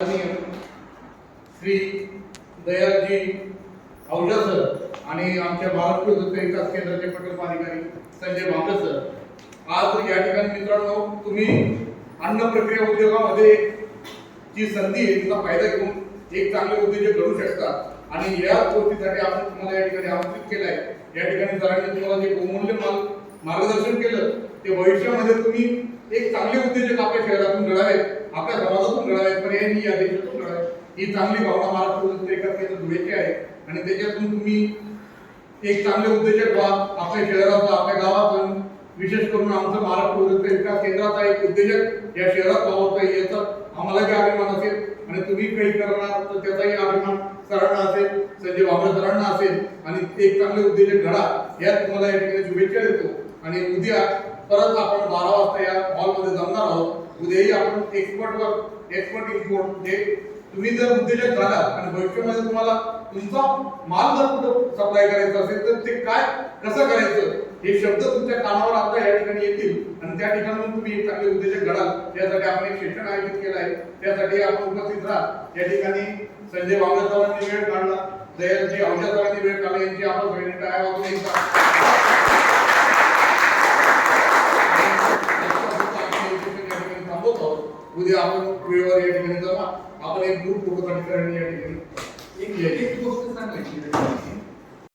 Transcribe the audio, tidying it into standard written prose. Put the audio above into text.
Shri Dayalji औजा sir आणि आमच्या महाराष्ट्र विकास केंद्राचे प्रकल्प अधिकारी संजय भांबे सर, आज या ठिकाणी मित्रांनो तुम्ही अन्न प्रक्रिया उद्योगामध्ये जी संधी आहे तिचा फायदा घेऊन एक चांगले उद्योजक घडू शकता आणि या गोष्टीसाठी आपण तुम्हाला या ठिकाणी आमंत्रित केलं आहे। या ठिकाणी सरांनी तुम्हाला जे बहुमूल्य मार्गदर्शन केलं ते भविष्यामध्ये तुम्ही एक चांगले उद्योजक आपल्या शहरातून घडावेत, आपल्या समाजातून घडावेत, पर्यायी या देशातून घडावेत, ही चांगली भावना महाराष्ट्र विकास केंद्र धुळ्याची आहे आणि त्याच्यातून तुम्ही एक चांगले उद्योजक व्हा आपल्या शहरातून, आपल्या गावातून। विशेष करून आमचं महाराष्ट्र विकास केंद्राचा एक उद्योजक या शहरात वावरतोय याचा आम्हालाही अभिमान असेल आणि तुम्ही काही करणार तर त्याचाही अभिमान सरांना असेल, संजय भांबे सरांना असेल आणि एक चांगले उद्योजक घडा या तुम्हाला या ठिकाणी शुभेच्छा देतो। आणि उद्या परत आपण 12 वाजता या हॉलमध्ये जमणार आहोत। उद्याही आपण एक्सपर्ट इम्पोर्ट जे तुम्ही जर उद्योजक झाला आणि भविष्यामध्ये तुम्हाला तुमचा माल जर कुठं सप्लाय करायचा असेल तर ते काय कसं करायचं हे शब्द तुमच्या कानावर आता या ठिकाणी येतील आणि त्या ठिकाणी तुम्ही एक चांगले उद्योजक घडाल यासाठी आपण एक सेशन आयोजित केलं आहे। त्यासाठी आपण उपस्थित राहा। या ठिकाणी संजय भांबे सरांनी वेळ काढला, दयालजी औजा सरांनी वेळ काढला, यांची आपण सगळ्यांनी टाळ्या वाजवून उद्या आपण वेळेवर या ठिकाणी जमा, आपण एक ग्रुप फोटो काढण्यासाठी या ठिकाणी एक गोष्ट सांगायची